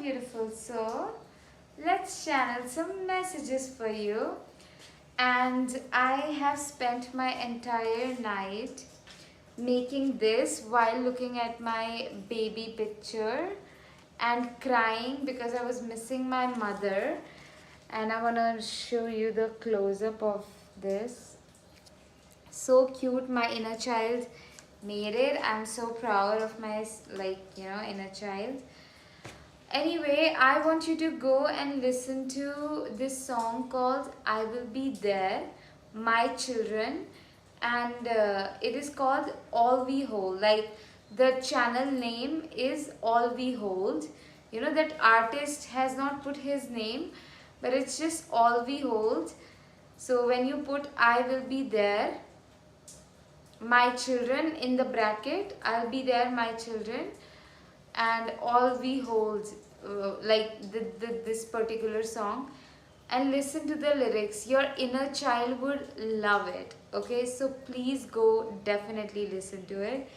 beautiful soul. Let's channel some messages for you. And I have spent my entire night making this while looking at my baby picture and crying because I was missing my mother. And I want to show you the close-up of this. So cute, my inner child made it. I'm so proud of my inner child. Anyway, I want you to go and listen to this song called I Will Be There, My Children, and it is called All We Hold. Like, the channel name is All We Hold. You know, that artist has not put his name, but it's just All We Hold. So when you put I will be there, my children in the bracket, I'll be there, my children, and all we hold, this particular song, and listen to the lyrics. Your inner child would love it. Okay, so please go, definitely listen to it.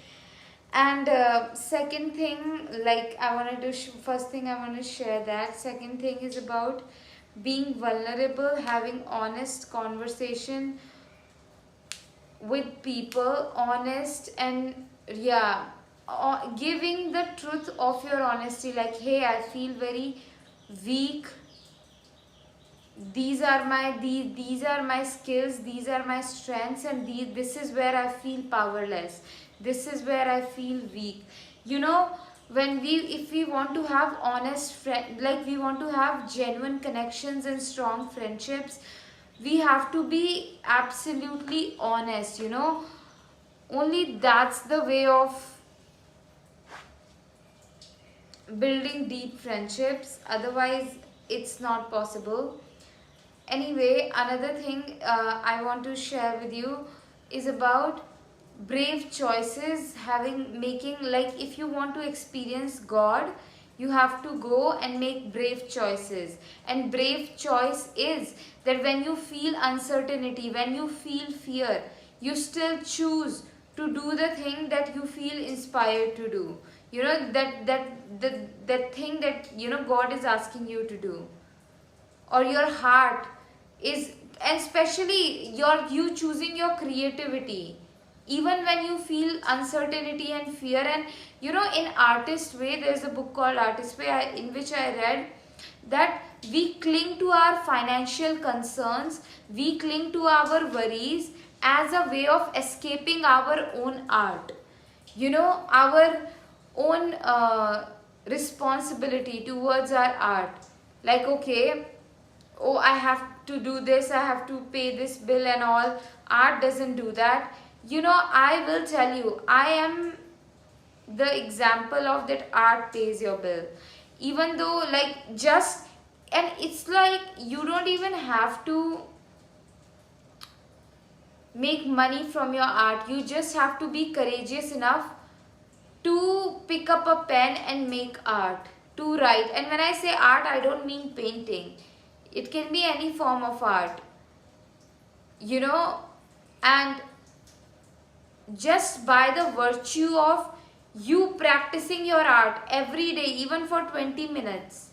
And second thing, first thing I want to share that. Second thing is about being vulnerable, having honest conversation with people, honest, and giving the truth of your honesty, like, hey, I feel very weak, these are my skills, these are my strengths, and this is where I feel powerless, this is where I feel weak. You know, if we want to have honest we want to have genuine connections and strong friendships, we have to be absolutely honest. You know, only that's the way of building deep friendships, otherwise it's not possible. Anyway, another thing I want to share with you is about brave choices, if you want to experience God, you have to go and make brave choices. And brave choice is that when you feel uncertainty, when you feel fear, you still choose to do the thing that you feel inspired to do. You know, that thing that, you know, God is asking you to do, or your heart is, and especially you choosing your creativity even when you feel uncertainty and fear. And you know, in Artist Way, there's a book called Artist Way, in which I read that we cling to our financial concerns, we cling to our worries as a way of escaping our own art, you know, our own responsibility towards our art. Like, okay, oh, I have to do this, I have to pay this bill and all. Art doesn't do that. You know, I will tell you, I am the example of that. Art pays your bill, even though, and it's like, you don't even have to make money from your art. You just have to be courageous enough to pick up a pen and make art, to write. And when I say art, I don't mean painting. It can be any form of art, you know. And just by the virtue of you practicing your art every day, even for 20 minutes,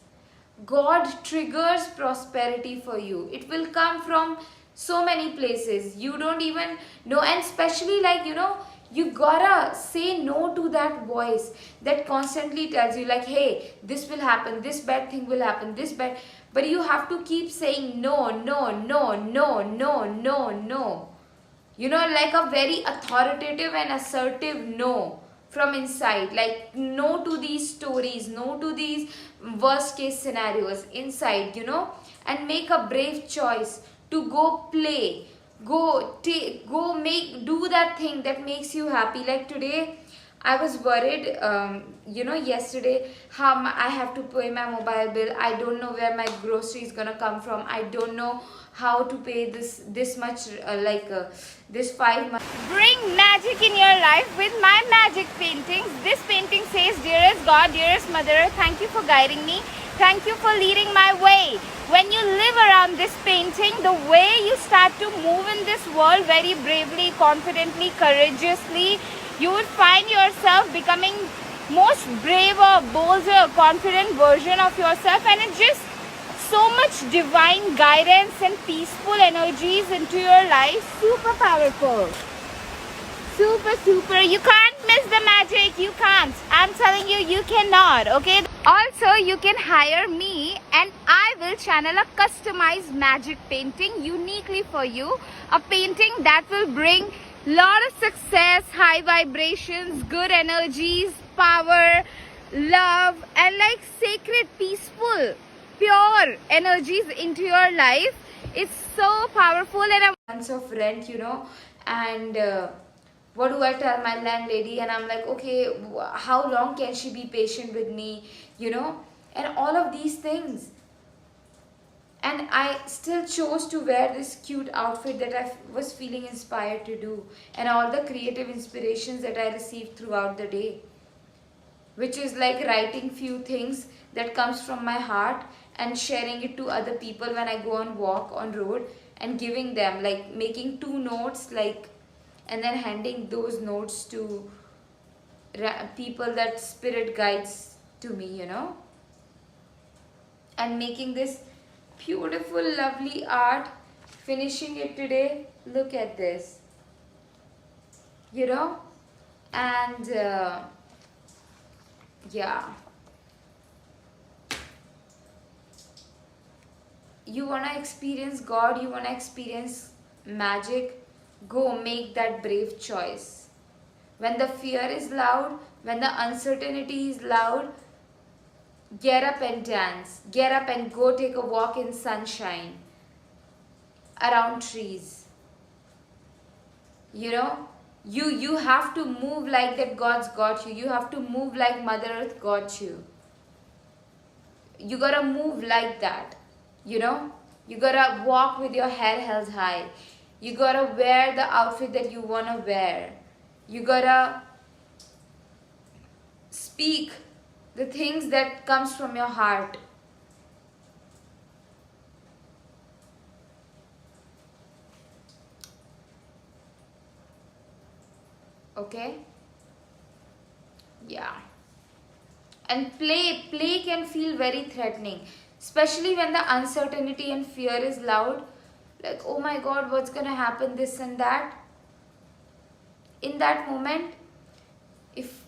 God triggers prosperity for you. It will come from so many places you don't even know. And especially, like, you know, you gotta say no to that voice that constantly tells you, like, hey, this will happen, this bad thing will happen, this bad. But you have to keep saying no, no, no, no, no, no, no. You know, like a very authoritative and assertive no from inside. Like, no to these stories, no to these worst case scenarios inside, you know. And make a brave choice to go play, do that thing that makes you happy. Like today, I was worried, you know, yesterday, how I have to pay my mobile bill. I don't know where my grocery is gonna come from. I don't know how to pay this much, this 5 months. Bring magic in your life with my magic paintings. This painting says, dearest God, dearest Mother, thank you for guiding me. Thank you for leading my way. When you live around this painting, the way you start to move in this world very bravely, confidently, courageously, you would find yourself becoming most braver, bolder, confident version of yourself, and it's just so much divine guidance and peaceful energies into your life. Super powerful. Super, super. You can't miss the magic. You can't. I'm telling you, you cannot. Okay. Also, you can hire me and I will channel a customized magic painting uniquely for you. A painting that will bring lot of success, high vibrations, good energies, power, love, and like sacred, peaceful, pure energies into your life. It's so powerful. And months of rent, and what do I tell my landlady? And I'm like, okay, how long can she be patient with me, and all of these things. And I still chose to wear this cute outfit that I was feeling inspired to do, and all the creative inspirations that I received throughout the day, which is like writing few things that comes from my heart and sharing it to other people when I go on walk on road, and giving them, like making 2 notes, like, and then handing those notes to people that spirit guides to me, and making this beautiful lovely art, finishing it today. Look at this, and yeah, you want to experience God, you want to experience magic, go make that brave choice. When the fear is loud, when the uncertainty is loud, get up and dance. Get up and go take a walk in sunshine, around trees. You have to move like that God's got you. You have to move like Mother Earth got you. You gotta move like that. You gotta walk with your head held high. You gotta wear the outfit that you wanna wear. You gotta speak the things that comes from your heart. Okay? Yeah. And play can feel very threatening, especially when the uncertainty and fear is loud. Like, oh my God, what's gonna happen, this and that. In that moment, if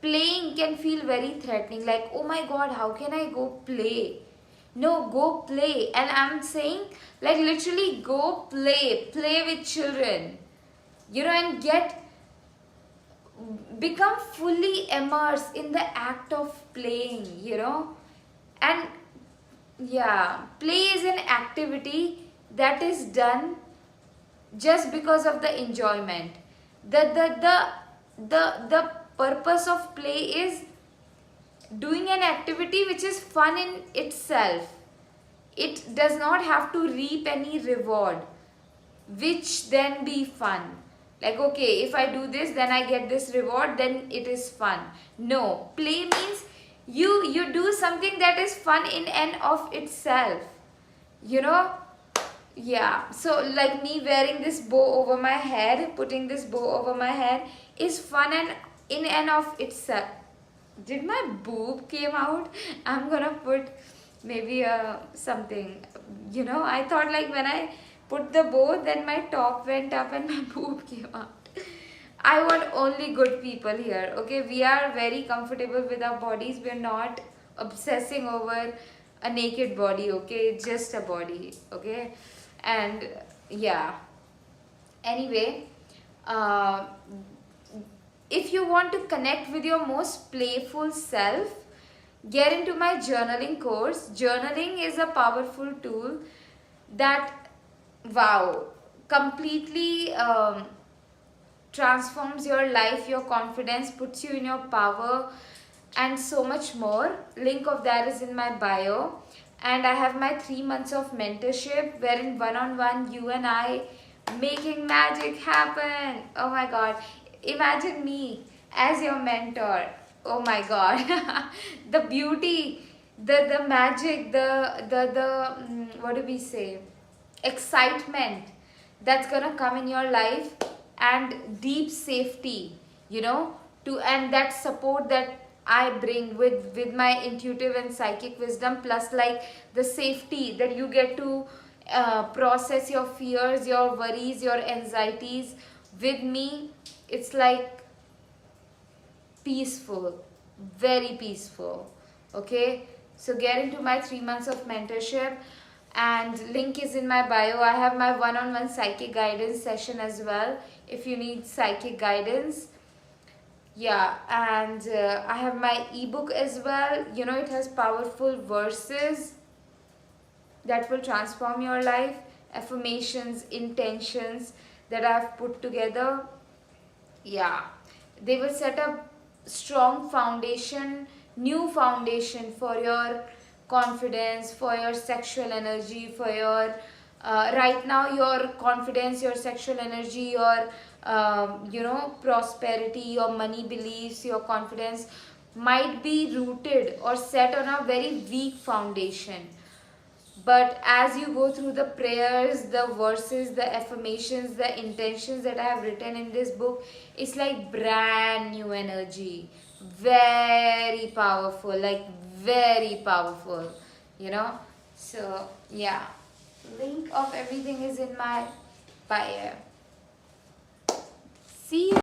playing can feel very threatening, like, oh my God, how can I go play? No, go play. And I'm saying, like, literally go play with children, and become fully immersed in the act of playing, and yeah, play is an activity that is done just because of the enjoyment. The purpose of play is doing an activity which is fun in itself. It does not have to reap any reward, which then be fun. Like, okay, if I do this, then I get this reward, then it is fun. No, play means you do something that is fun in and of itself. Yeah, so like me wearing this bow over my head, putting this bow over my head is fun and in and of itself. Did my boob came out? I'm gonna put maybe something. I thought like when I put the bow, then my top went up and my boob came out. I want only good people here. Okay, we are very comfortable with our bodies. We're not obsessing over a naked body. Okay, it's just a body. Okay, and yeah. Anyway, if you want to connect with your most playful self, get into my journaling course. Journaling is a powerful tool that, wow, completely transforms your life, your confidence, puts you in your power, and so much more. Link of that is in my bio. And I have my 3 months of mentorship, wherein one-on-one you and I making magic happen. Oh my God, imagine me as your mentor. Oh my God, the beauty, the magic, the what do we say, excitement that's gonna come in your life, and deep safety, to, and that support that I bring with my intuitive and psychic wisdom, plus like the safety that you get to process your fears, your worries, your anxieties with me. It's like peaceful, very peaceful. Okay, so get into my 3 months of mentorship, and link is in my bio. I have my one-on-one psychic guidance session as well if you need psychic guidance. Yeah, and I have my ebook as well. You know, it has powerful verses that will transform your life, affirmations, intentions that I've put together. Yeah, they will set a strong foundation, new foundation for your confidence, for your sexual energy, for your right now your confidence, your sexual energy, your you know, prosperity, your money beliefs, your confidence might be rooted or set on a very weak foundation. But as you go through the prayers, the verses, the affirmations, the intentions that I have written in this book, it's like brand new energy. Very powerful, like very powerful, you know. So, yeah. Link of everything is in my bio. See you.